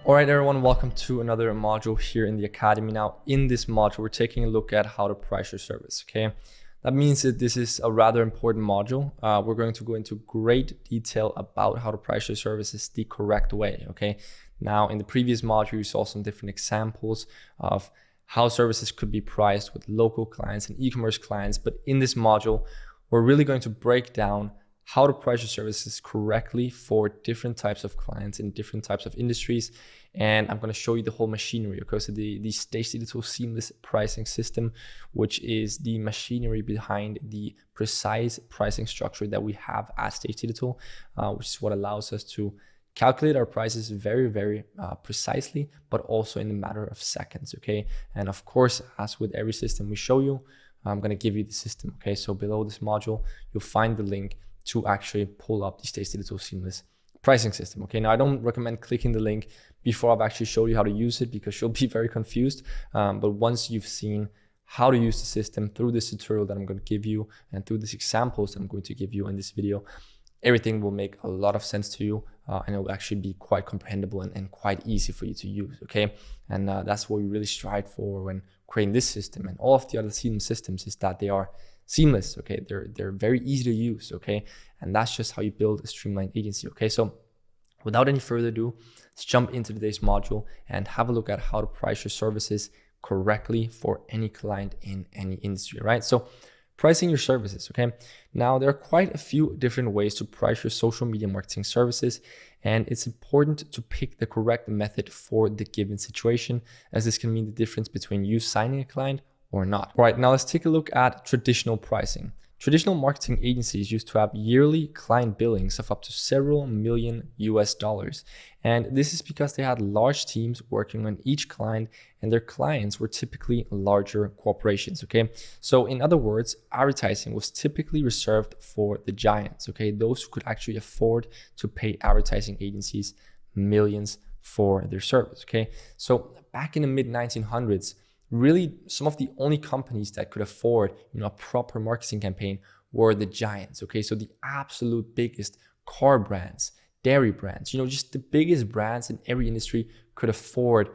All right, everyone, welcome to another module here in the Academy. Now, in this module, we're taking a look at how to price your service, okay? That means that this is a rather important module. We're going to go into great detail about how to price your services the correct way, okay? Now, in the previous module, you saw some different examples of how services could be priced with local clients and e-commerce clients. But in this module, we're really going to break down how to price your services correctly for different types of clients in different types of industries. And I'm going to show you the whole machinery, okay? So the Stage Digital Seamless Pricing System, which is the machinery behind the precise pricing structure that we have at Stage Digital, which is what allows us to calculate our prices very, very precisely, but also in a matter of seconds, okay? And of course, as with every system we show you, I'm going to give you the system, okay? So below this module, you'll find the link to actually pull up the Stage Digital Seamless Pricing System, okay? Now, I don't recommend clicking the link before I've actually showed you how to use it because you'll be very confused. But once you've seen how to use the system through this tutorial that I'm going to give you and through these examples that I'm going to give you in this video, everything will make a lot of sense to you and it will actually be quite comprehensible and quite easy for you to use, okay? And that's what we really strive for when creating this system and all of the other systems is that they are seamless, okay? They're very easy to use, okay? And that's just how you build a streamlined agency, okay? So without any further ado, let's jump into today's module and have a look at how to price your services correctly for any client in any industry, right? So pricing your services, okay? Now, there are quite a few different ways to price your social media marketing services, and it's important to pick the correct method for the given situation, as this can mean the difference between you signing a client or not. All right, now let's take a look at traditional pricing. Traditional marketing agencies used to have yearly client billings of up to several million US dollars. And this is because they had large teams working on each client and their clients were typically larger corporations, okay? So in other words, advertising was typically reserved for the giants, okay? Those who could actually afford to pay advertising agencies millions for their service, okay? So back in the mid 1900s, really, some of the only companies that could afford, a proper marketing campaign were the giants, okay? So the absolute biggest car brands, dairy brands, just the biggest brands in every industry could afford,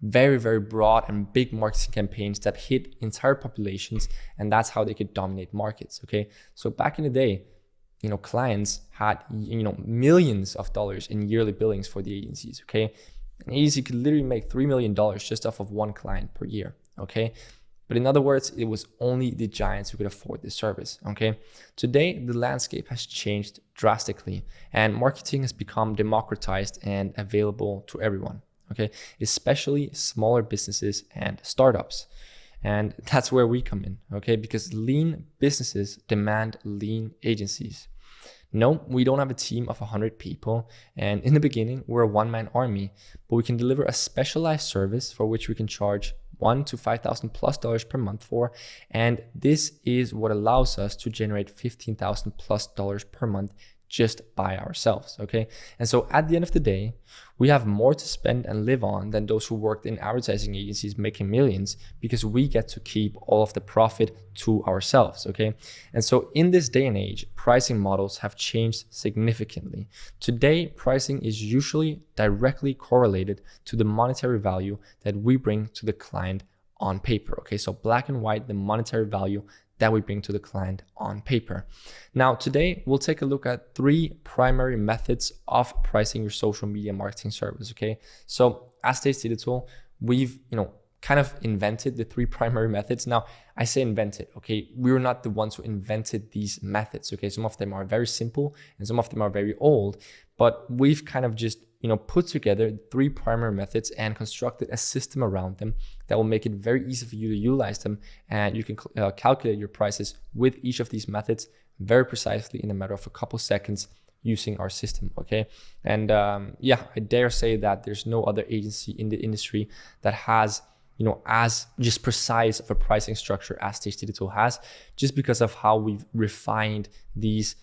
very, very broad and big marketing campaigns that hit entire populations, and that's how they could dominate markets, okay? So back in the day, clients had, millions of dollars in yearly billings for the agencies, okay? An agency could literally make $3 million just off of one client per year, okay? But in other words, it was only the giants who could afford this service, okay? Today, the landscape has changed drastically and marketing has become democratized and available to everyone, okay? Especially smaller businesses and startups. And that's where we come in, okay? Because lean businesses demand lean agencies. No, we don't have a team of 100 people. And in the beginning, we're a one-man army, but we can deliver a specialized service for which we can charge $1,000 to $5,000+ per month for. And this is what allows us to generate $15,000+ per month just by ourselves, okay? And so at the end of the day, we have more to spend and live on than those who worked in advertising agencies making millions because we get to keep all of the profit to ourselves, okay? And so in this day and age, pricing models have changed significantly. Today, pricing is usually directly correlated to the monetary value that we bring to the client on paper, okay? So black and white, the monetary value that we bring to the client on paper. Now, today, we'll take a look at 3 primary methods of pricing your social media marketing service, okay? So as Stage Digital, we've, kind of invented the 3 primary methods. Now, I say invented, okay? We were not the ones who invented these methods, okay? Some of them are very simple and some of them are very old, but we've kind of just put together 3 primary methods and constructed a system around them that will make it very easy for you to utilize them. And you can calculate your prices with each of these methods very precisely in a matter of a couple seconds using our system, okay? And yeah, I dare say that there's no other agency in the industry that has as just precise of a pricing structure as Stage Digital has, just because of how we've refined these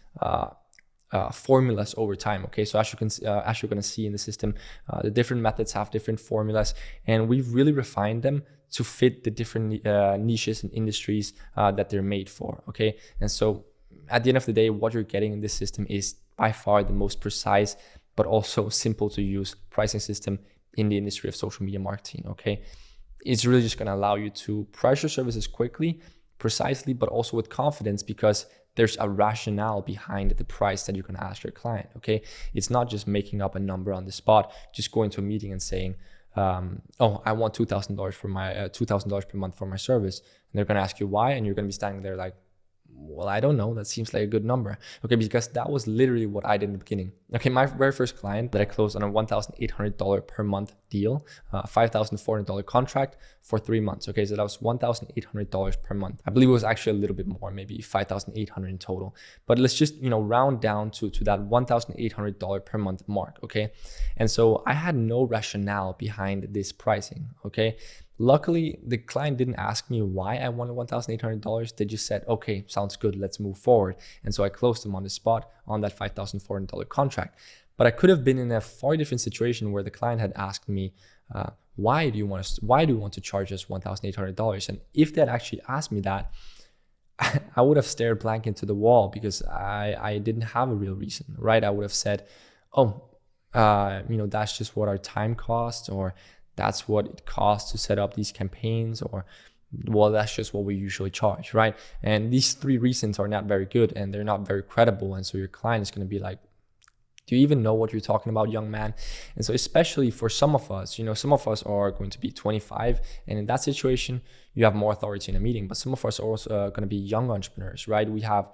formulas over time, okay? So as you're gonna see in the system, the different methods have different formulas, and we've really refined them to fit the different niches and industries that they're made for, okay? And so at the end of the day, what you're getting in this system is by far the most precise but also simple to use pricing system in the industry of social media marketing, okay? It's really just gonna allow you to price your services quickly, precisely, but also with confidence, because there's a rationale behind the price that you're gonna ask your client, okay? It's not just making up a number on the spot, just going to a meeting and saying, oh, I want $2,000 for my $2,000 per month for my service. And they're gonna ask you why, and you're gonna be standing there like, well, I don't know, that seems like a good number. Okay, because that was literally what I did in the beginning. Okay, my very first client that I closed on a $1,800 per month deal, $5,400 contract for 3 months. Okay, so that was $1,800 per month. I believe it was actually a little bit more, maybe $5,800 in total. But let's just, round down to that $1,800 per month mark, okay? And so I had no rationale behind this pricing, okay? Luckily, the client didn't ask me why I wanted $1,800. They just said, okay, sounds good, let's move forward. And so I closed them on the spot on that $5,400 contract. But I could have been in a far different situation where the client had asked me, why do you want to charge us $1,800? And if they had actually asked me that, I would have stared blank into the wall, because I didn't have a real reason, right? I would have said, oh, that's just what our time costs, or that's what it costs to set up these campaigns, or, well, that's just what we usually charge, right? And these 3 reasons are not very good, and they're not very credible. And so your client is going to be like, do you even know what you're talking about, young man? And so especially for some of us, some of us are going to be 25, and in that situation, you have more authority in a meeting. But some of us are also going to be young entrepreneurs, right? We have,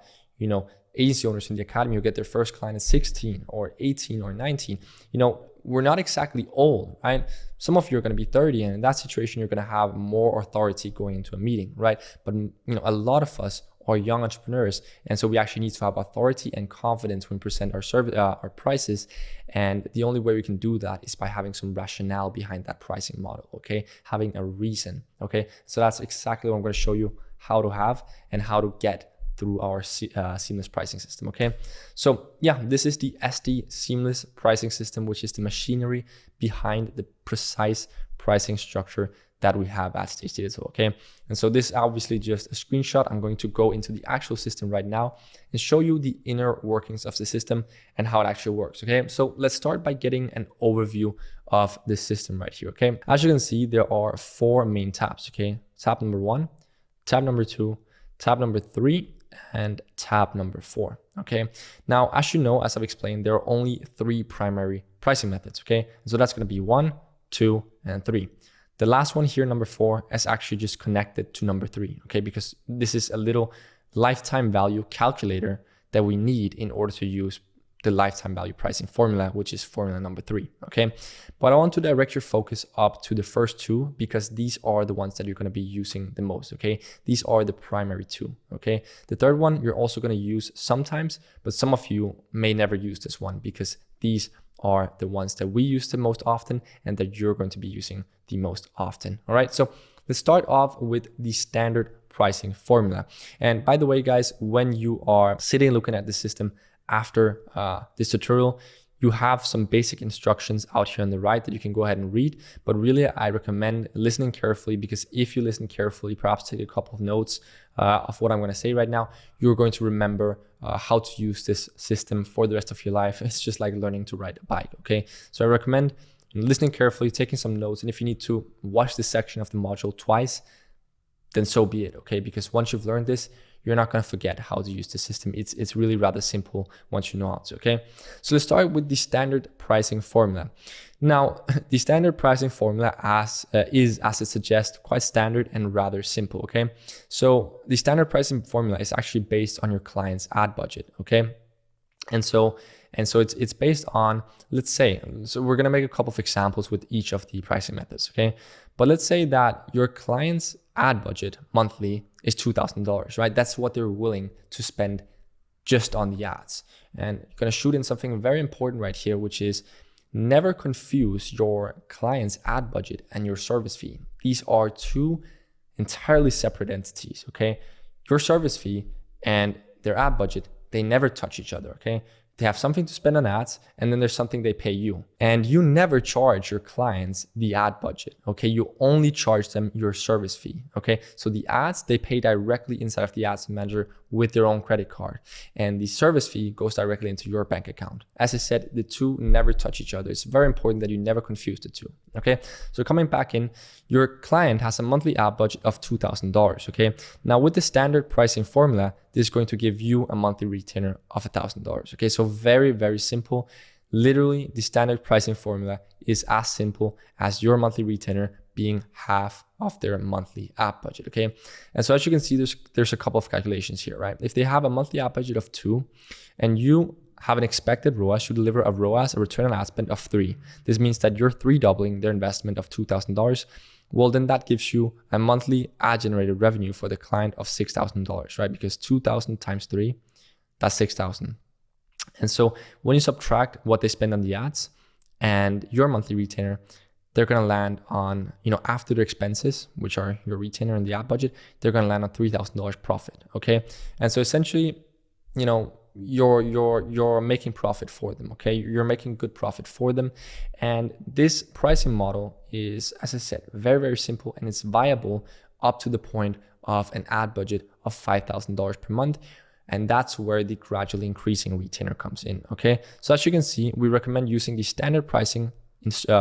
agency owners in the academy who get their first client at 16 or 18 or 19. We're not exactly old, right? Some of you are going to be 30, and in that situation, you're going to have more authority going into a meeting, right? But a lot of us are young entrepreneurs, and so we actually need to have authority and confidence when we present our service, our prices. And the only way we can do that is by having some rationale behind that pricing model, okay? Having a reason, okay? So that's exactly what I'm going to show you how to have and how to get through our seamless pricing system, okay? So yeah, this is the SD seamless pricing system, which is the machinery behind the precise pricing structure that we have at Stage Digital, okay? And so this is obviously just a screenshot. I'm going to go into the actual system right now and show you the inner workings of the system and how it actually works, okay? So let's start by getting an overview of this system right here, okay? As you can see, there are 4 main tabs, okay? Tab number 1, tab number 2, tab number 3, and tab number 4, okay? Now, as you know, as I've explained, there are only 3 primary pricing methods, okay? So that's gonna be 1, 2, and 3. The last one here, number 4, is actually just connected to number 3, okay? Because this is a little lifetime value calculator that we need in order to use the lifetime value pricing formula, which is formula number 3, okay? But I want to direct your focus up to the first 2, because these are the ones that you're going to be using the most, okay? These are the primary 2, okay? The third one you're also going to use sometimes, but some of you may never use this one, because these are the ones that we use the most often and that you're going to be using the most often, all right? So let's start off with the standard pricing formula. And by the way, guys, when you are sitting looking at the system after this tutorial, you have some basic instructions out here on the right that you can go ahead and read. But really, I recommend listening carefully, because if you listen carefully, perhaps take a couple of notes of what I'm going to say right now, you're going to remember how to use this system for the rest of your life. It's just like learning to ride a bike, okay? So I recommend listening carefully, taking some notes, and if you need to watch this section of the module twice, then so be it, okay? Because once you've learned this, you're not going to forget how to use the system. It's really rather simple once you know how to, okay? So let's start with the standard pricing formula. Now, the standard pricing formula is, as it suggests, quite standard and rather simple, okay? So the standard pricing formula is actually based on your client's ad budget, okay? And so it's based on, let's say, so we're going to make a couple of examples with each of the pricing methods, okay? But let's say that your client's ad budget monthly is $2,000, right? That's what they're willing to spend just on the ads. And you're going to shoot in something very important right here, which is never confuse your client's ad budget and your service fee. These are 2 entirely separate entities, okay? Your service fee and their ad budget, they never touch each other, okay? They have something to spend on ads, and then there's something they pay you. And you never charge your clients the ad budget, okay? You only charge them your service fee, okay? So the ads, they pay directly inside of the ads manager with their own credit card, and the service fee goes directly into your bank account. As I said, the two never touch each other. It's very important that you never confuse the two. Okay, so coming back in, your client has a monthly ad budget of $2,000. Okay, now with the standard pricing formula, this is going to give you a monthly retainer of $1,000. Okay, so very, very simple. Literally, the standard pricing formula is as simple as your monthly retainer being half of their monthly ad budget. Okay, and so as you can see, there's a couple of calculations here, right? If they have a monthly ad budget of 2 and you have an expected ROAS, you deliver a ROAS, a return on ad spend of 3. This means that you're doubling their investment of $2,000. Well, then that gives you a monthly ad generated revenue for the client of $6,000, right? Because 2,000 times 3, that's 6,000. And so when you subtract what they spend on the ads and your monthly retainer, they're going to land on, after their expenses, which are your retainer and the ad budget, they're going to land on $3,000 profit. Okay. And so essentially, you're making profit for them. Okay. You're making good profit for them. And this pricing model is, as I said, very, very simple, and it's viable up to the point of an ad budget of $5,000 per month. And that's where the gradually increasing retainer comes in. Okay. So as you can see, we recommend using the standard pricing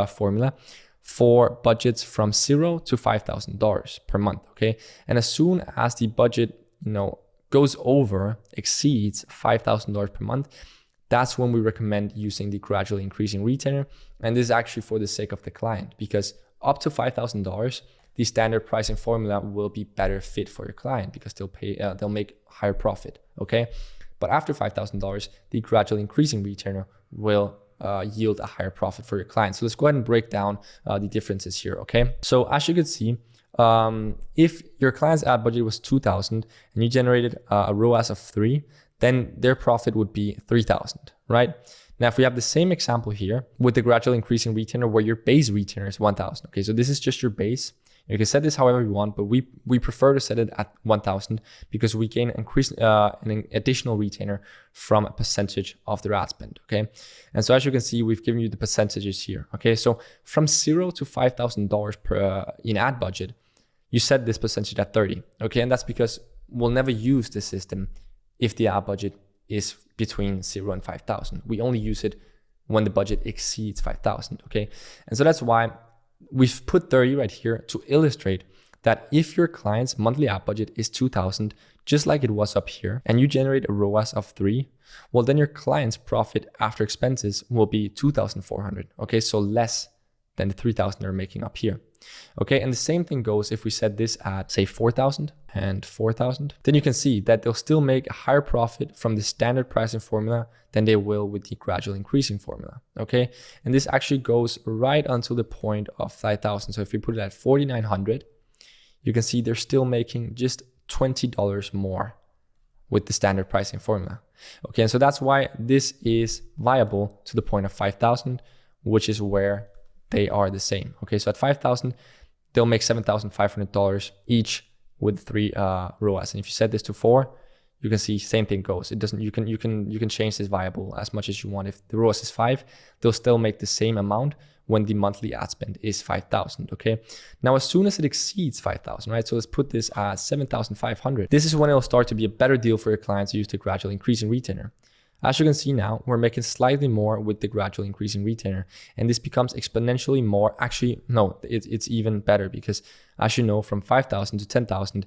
formula for budgets from $0 to $5,000 per month. Okay. And as soon as the budget, exceeds $5,000 per month, that's when we recommend using the gradually increasing retainer. And this is actually for the sake of the client, because up to $5,000, the standard pricing formula will be better fit for your client because they'll make higher profit. Okay. But after $5,000, the gradually increasing retainer will yield a higher profit for your client. So let's go ahead and break down the differences here. Okay. So as you can see, if your client's ad budget was 2,000 and you generated a ROAS of 3, then their profit would be 3,000, right? Now, if we have the same example here with the gradually increasing retainer where your base retainer is 1,000. Okay. So this is just your base. You can set this however you want, but we prefer to set it at 1,000 because we gain an additional retainer from a percentage of their ad spend. Okay, and so as you can see, we've given you the percentages here. Okay, so from $0 to $5,000 per in ad budget, you set this percentage at 30. Okay, and that's because we'll never use this system if the ad budget is between 0 and 5,000. We only use it when the budget exceeds 5,000. Okay, and so that's why we've put 30 right here to illustrate that if your client's monthly ad budget is 2,000, just like it was up here, and you generate a ROAS of 3, well, then your client's profit after expenses will be 2,400. Okay, so less than the 3,000 they're making up here. Okay, and the same thing goes if we set this at, say, 4,000 and 4,000, then you can see that they'll still make a higher profit from the standard pricing formula than they will with the gradual increasing formula. Okay, and this actually goes right until the point of 5,000. So if we put it at 4,900, you can see they're still making just $20 more with the standard pricing formula. Okay, and so that's why this is viable to the point of 5,000, which is where they are the same. Okay, so at 5,000, they'll make $7,500 each with 3 ROAS. And if you set this to 4, you can see same thing goes. It doesn't. You can change this variable as much as you want. If the ROAS is 5, they'll still make the same amount when the monthly ad spend is 5,000. Okay. Now, as soon as it exceeds 5,000, right? So let's put this at 7,500. This is when it'll start to be a better deal for your clients to use the gradual increasing retainer. As you can see now, we're making slightly more with the gradual increasing retainer, and this becomes exponentially more. Actually, no, it's even better because, as you know, from 5,000 to 10,000,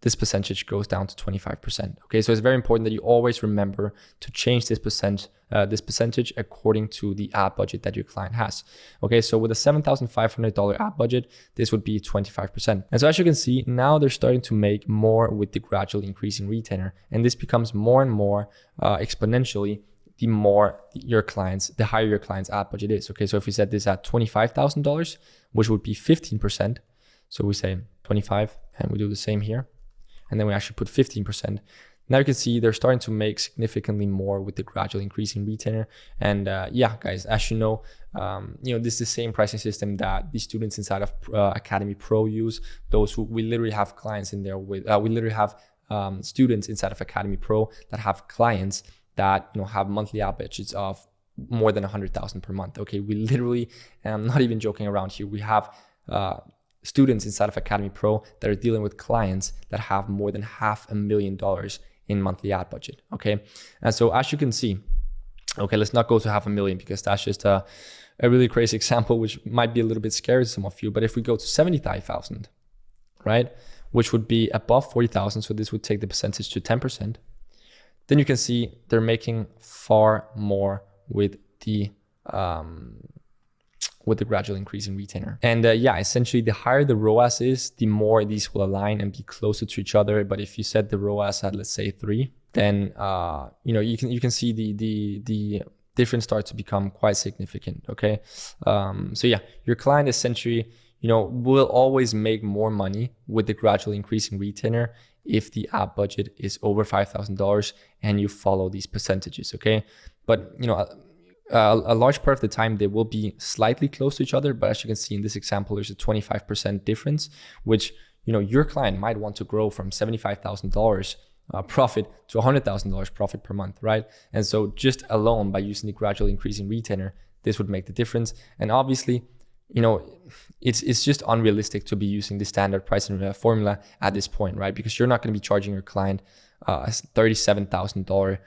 this percentage goes down to 25%. Okay, so it's very important that you always remember to change this percentage according to the ad budget that your client has. Okay, so with a $7,500 ad budget, this would be 25%. And so as you can see, now they're starting to make more with the gradually increasing retainer, and this becomes more and more exponentially the higher your client's ad budget is. Okay, so if we set this at $25,000, which would be 15%, so we say 25, and we do the same here. And then we actually put 15%. Now you can see they're starting to make significantly more with the gradually increasing retainer. And yeah, guys, as you know, this is the same pricing system that the students inside of Academy Pro use. Those who we literally have clients in there with, we literally have students inside of Academy Pro that have clients that have monthly ad budgets of more than 100,000 per month. Okay, we literally, and I'm not even joking around here, we have students inside of Academy Pro that are dealing with clients that have more than $500,000 in monthly ad budget, okay? And so as you can see, okay, let's not go to 500,000 because that's just a really crazy example, which might be a little bit scary to some of you. But if we go to 75,000, right, which would be above 40,000, so this would take the percentage to 10%, then you can see they're making far more with the gradual increase in retainer. And yeah, essentially the higher the ROAS is, the more these will align and be closer to each other. But if you set the ROAS at, let's say 3, then you can see the difference starts to become quite significant. Okay, so yeah, your client essentially will always make more money with the gradual increasing retainer if the ad budget is over $5,000 and you follow these percentages. Okay, but a large part of the time they will be slightly close to each other, but as you can see in this example, there's a 25% difference, which your client might want to grow from $75,000 profit to $100,000 profit per month, right? And so just alone by using the gradual increasing retainer, this would make the difference. And obviously, it's just unrealistic to be using the standard pricing formula at this point, right? Because you're not going to be charging your client a $37,000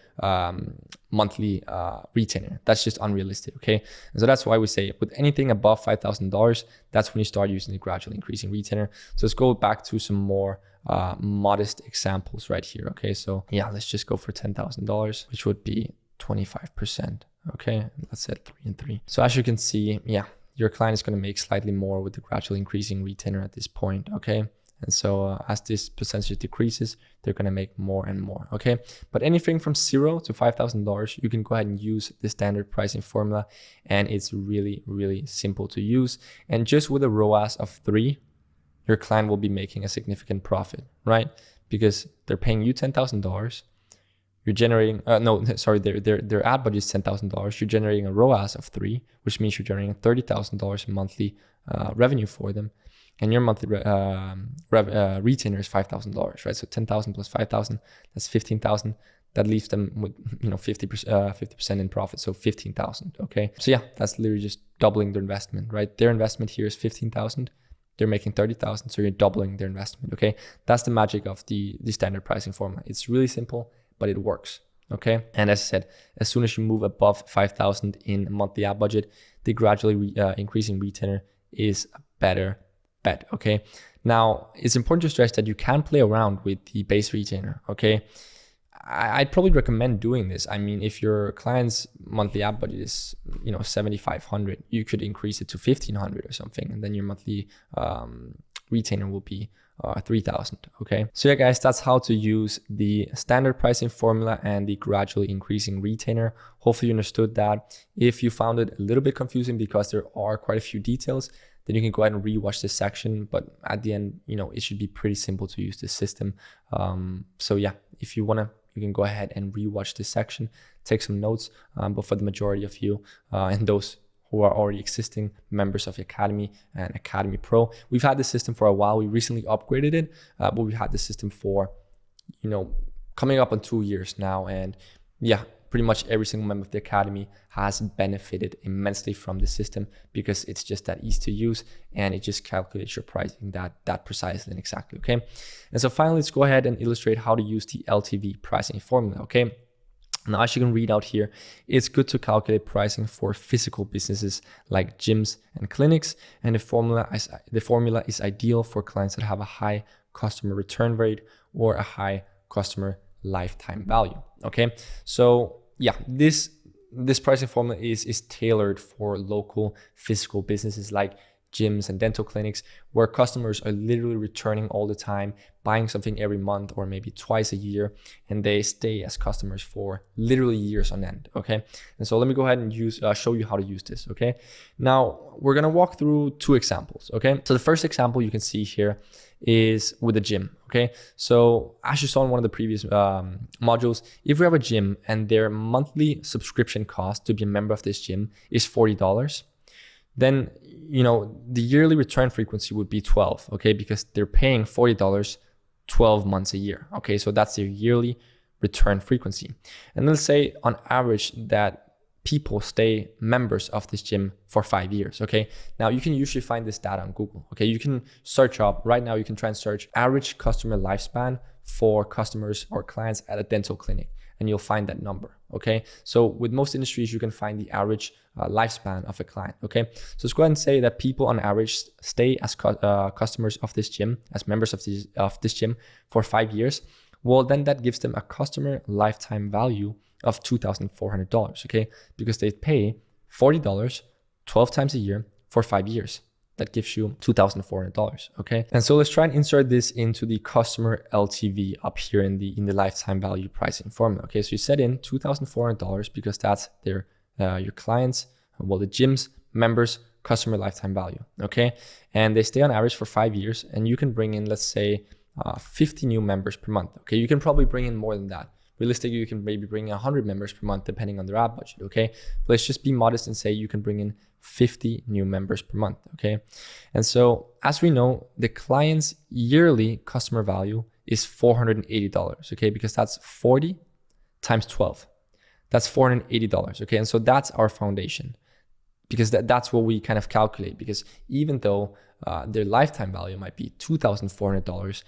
monthly retainer. That's just unrealistic, okay? And so that's why we say with anything above $5,000, that's when you start using the gradual increasing retainer. So let's go back to some more modest examples right here, okay? So yeah, let's just go for $10,000, which would be 25%, okay? Let's set 3 and 3. So as you can see, yeah, your client is going to make slightly more with the gradual increasing retainer at this point, okay? And so as this percentage decreases, they're going to make more and more, okay? But anything from $0 to $5,000, you can go ahead and use the standard pricing formula, and it's really, really simple to use. And just with a ROAS of 3, your client will be making a significant profit, right? Because they're paying you $10,000. You're generating, their ad budget is $10,000. You're generating a ROAS of 3, which means you're generating $30,000 in monthly revenue for them. And your monthly retainer is $5,000, right? So 10,000 plus 5,000, that's 15,000. That leaves them with 50% in profit, so 15,000. Okay, so yeah, that's literally just doubling their investment, right? Their investment here is 15,000. They're making 30,000, so you're doubling their investment. Okay, that's the magic of the standard pricing formula. It's really simple, but it works. Okay, and as I said, as soon as you move above 5,000 in monthly ad budget, the gradually increasing retainer is a better bet. Okay, now it's important to stress that you can play around with the base retainer. Okay, I'd probably recommend doing this. I mean, if your client's monthly ad budget is 7,500, you could increase it to 1,500 or something, and then your monthly retainer will be 3,000. Okay, so yeah guys, that's how to use the standard pricing formula and the gradually increasing retainer. Hopefully you understood that. If you found it a little bit confusing because there are quite a few details, then you can go ahead and rewatch this section. But at the end, it should be pretty simple to use this system. So yeah, if you want to, you can go ahead and rewatch this section, take some notes. But for the majority of you and those who are already existing members of the Academy and Academy Pro, we've had this system for a while. We recently upgraded it, but we've had this system for, coming up on 2 years now. And yeah, pretty much every single member of the Academy has benefited immensely from the system because it's just that easy to use and it just calculates your pricing that precisely and exactly, okay? And so finally, let's go ahead and illustrate how to use the LTV pricing formula, okay? Now, as you can read out here, it's good to calculate pricing for physical businesses like gyms and clinics, and the formula is ideal for clients that have a high customer return rate or a high customer lifetime value. Okay, so yeah, this pricing formula is tailored for local physical businesses like gyms and dental clinics, where customers are literally returning all the time, buying something every month or maybe twice a year, and they stay as customers for literally years on end. Okay, and so let me go ahead and show you how to use this. Okay, now we're gonna walk through 2 examples. Okay, so the first example you can see here is with a gym. Okay, so as you saw in one of the previous modules, if we have a gym and their monthly subscription cost to be a member of this gym is $40, then the yearly return frequency would be 12, okay, because they're paying $40 12 months a year. Okay, so that's their yearly return frequency. And let's say on average that people stay members of this gym for 5 years, okay? Now you can usually find this data on Google, okay? You can search up, right now you can try and search average customer lifespan for customers or clients at a dental clinic, and you'll find that number, okay? So with most industries, you can find the average lifespan of a client, okay? So let's go ahead and say that people on average stay as customers of this gym, as members of this gym for 5 years. Well, then that gives them a customer lifetime value of $2,400, okay? Because they pay $40 12 times a year for 5 years. That gives you $2,400, okay? And so let's try and insert this into the customer LTV up here in the lifetime value pricing formula, okay? So you set in $2,400 because that's their your clients, well, the gym's members' customer lifetime value, okay? And they stay on average for 5 years, and you can bring in, let's say, 50 new members per month, okay? You can probably bring in more than that. Realistically, you can maybe bring in 100 members per month, depending on their ad budget, okay? But let's just be modest and say you can bring in 50 new members per month, okay? And so, as we know, the client's yearly customer value is $480, okay? Because that's 40 times 12. That's $480, okay? And so that's our foundation, because that's what we kind of calculate. Because even though their lifetime value might be $2,400,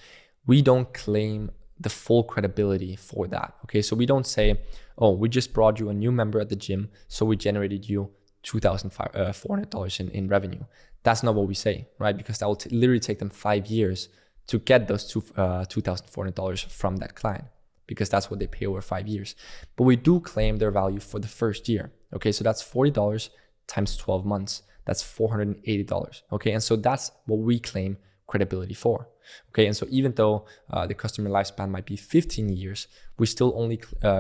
we don't claim the full credibility for that, okay? So we don't say, oh, we just brought you a new member at the gym, so we generated you $2,400 in revenue. That's not what we say, right? Because that will literally take them 5 years to get those $2,400 from that client, because that's what they pay over 5 years. But we do claim their value for the first year, okay? So that's $40 times 12 months. That's $480, okay? And so that's what we claim credibility for, okay? And so even though the customer lifespan might be 15 years, we still only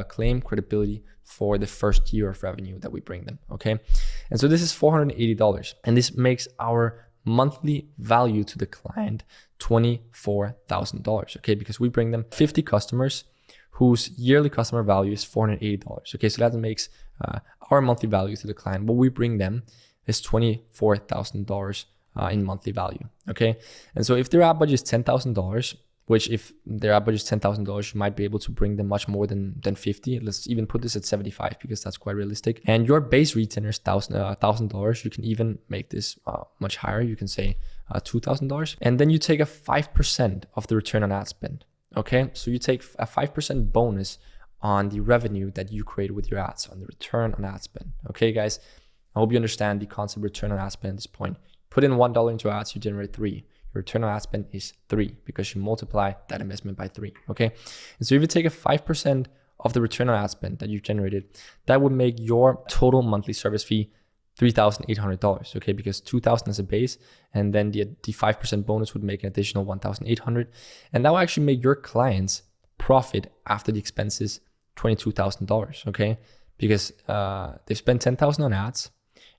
claim credibility for the first year of revenue that we bring them, okay? And so this is $480, and this makes our monthly value to the client $24,000, okay? Because we bring them 50 customers whose yearly customer value is $480, okay? So that makes our monthly value to the client, what we bring them, is $24,000 in monthly value, okay? And so if their ad budget is $10,000, which if their ad budget is $10,000, you might be able to bring them much more than 50. Let's even put this at 75 because that's quite realistic. And your base retainer is $1,000. You can even make this much higher. You can say $2,000. And then you take a 5% of the return on ad spend, okay? So you take a 5% bonus on the revenue that you create with your ads, on the return on ad spend, okay, guys? I hope you understand the concept of return on ad spend at this point. Put in $1 into ads, you generate 3. Your return on ad spend is 3 because you multiply that investment by 3, okay? And so if you take a 5% of the return on ad spend that you've generated, that would make your total monthly service fee $3,800, okay? Because $2,000 as a base, and then the 5% bonus would make an additional $1,800. And that will actually make your clients profit after the expenses $22,000, okay? Because they've spent $10,000 on ads,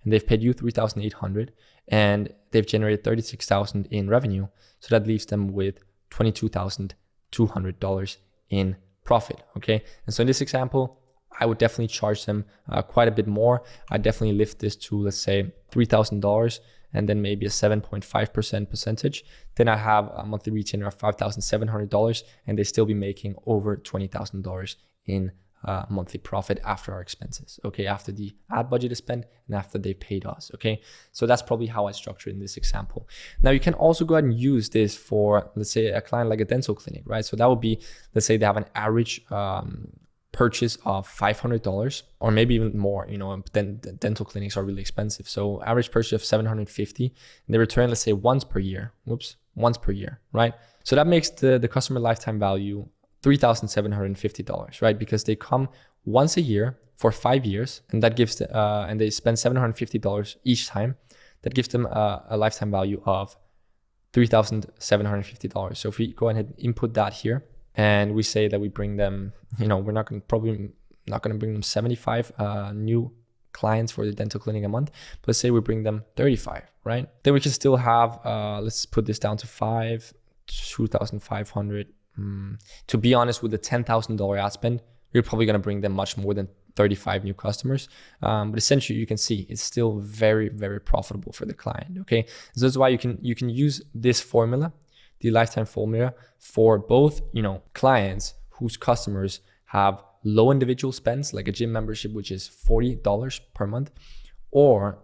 and they've paid you $3,800, and they've generated $36,000 in revenue. So that leaves them with $22,200 in profit, okay? And so in this example, I would definitely charge them quite a bit more. I'd definitely lift this to, let's say, $3,000, and then maybe a 7.5% percentage. Then I have a monthly retainer of $5,700, and they still be making over $20,000 in monthly profit after our expenses, okay? After the ad budget is spent and after they paid us, okay? So that's probably how I structure it in this example. Now you can also go ahead and use this for, let's say, a client like a dental clinic, right? So that would be, let's say they have an average purchase of $500 or maybe even more, you know, then dental clinics are really expensive. So average purchase of $750, and they return, let's say, once per year, right? So that makes the customer lifetime value $3,750, right? Because they come once a year for 5 years, and that gives and they spend $750 each time. That gives them a lifetime value of $3,750. So if we go ahead and input that here, and we say that we bring them, you know, we're probably not going to bring them 75 new clients for the dental clinic a month, but let's say we bring them 35, right? Then we can still have, let's put this down to 2,500. To be honest, with the $10,000 ad spend, you're probably going to bring them much more than 35 new customers. But essentially, you can see it's still very, very profitable for the client. Okay, so that's why you can use this formula, the lifetime formula, for both, you know, clients whose customers have low individual spends, like a gym membership, which is $40 per month, or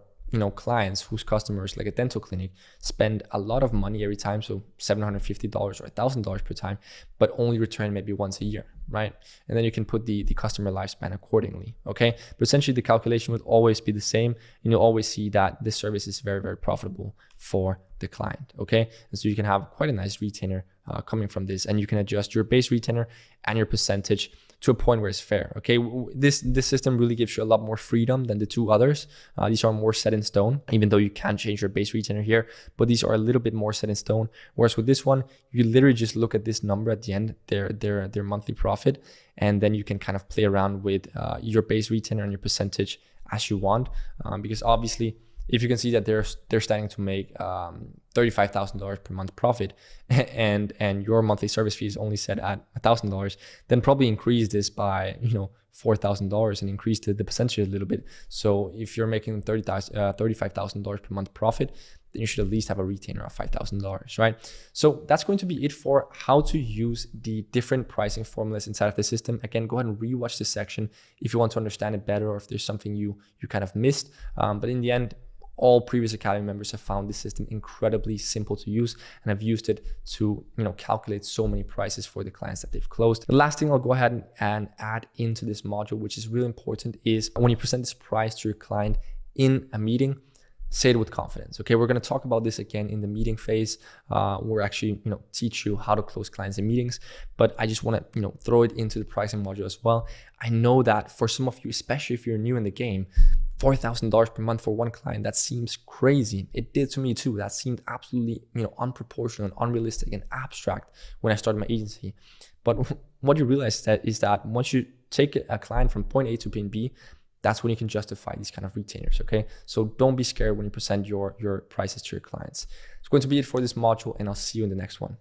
clients whose customers, like a dental clinic, spend a lot of money every time, so $750 or $1,000 per time, but only return maybe once a year, right? And then you can put the customer lifespan accordingly, okay? But essentially the calculation would always be the same, and you'll always see that this service is very, very profitable for the client, okay? And so you can have quite a nice retainer coming from this, and you can adjust your base retainer and your percentage to a point where it's fair, okay? This system really gives you a lot more freedom than the two others. These are more set in stone, even though you can change your base retainer here, but these are a little bit more set in stone. Whereas with this one, you literally just look at this number at the end, their monthly profit, and then you can kind of play around with your base retainer and your percentage as you want, because obviously, if you can see that they're starting to make $35,000 per month profit, and your monthly service fee is only set at $1,000, then probably increase this by $4,000 and increase the percentage a little bit. So if you're making $35,000 per month profit, then you should at least have a retainer of $5,000, right? So that's going to be it for how to use the different pricing formulas inside of the system. Again, go ahead and rewatch this section if you want to understand it better, or if there's something you kind of missed. But in the end, all previous Academy members have found this system incredibly simple to use and have used it to calculate so many prices for the clients that they've closed. The last thing I'll go ahead and add into this module, which is really important, is when you present this price to your client in a meeting, say it with confidence. Okay, we're going to talk about this again in the meeting phase. We're actually teach you how to close clients in meetings, but I just want to throw it into the pricing module as well. I know that for some of you, especially if you're new in the game, $4,000 per month for one client, that seems crazy. It did to me too. That seemed absolutely unproportional and unrealistic and abstract when I started my agency. But what you realize is that once you take a client from point A to point B, that's when you can justify these kind of retainers, okay? So don't be scared when you present your prices to your clients. It's going to be it for this module, and I'll see you in the next one.